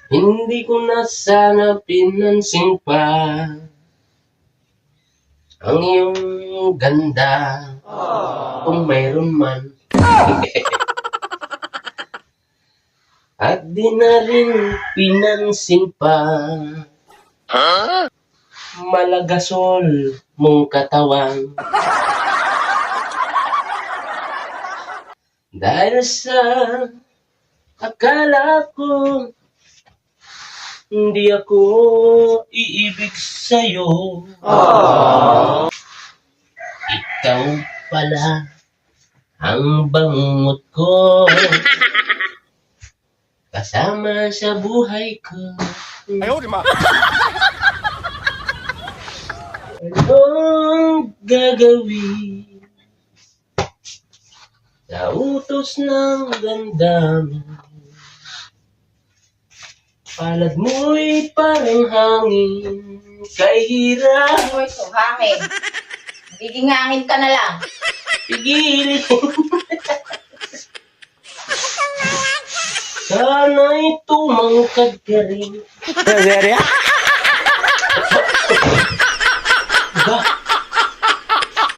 Hindi ko na sana pinansin pa ang iyong ganda kung mayroon man. At di na rin pinansin pa malagasol mong katawan. Dahil sa akala ko hindi ako iibig sa'yo. Ikaw pala ang bangot ko kasama sa buhay ko. Anong gagawin sa utos ng ganda mo? Palad mo'y parang hangin kay hirap Ano ito? Hangin. Magiging hangin ka na lang. pigilin. Sana'y tumangkad ka rin. Ba?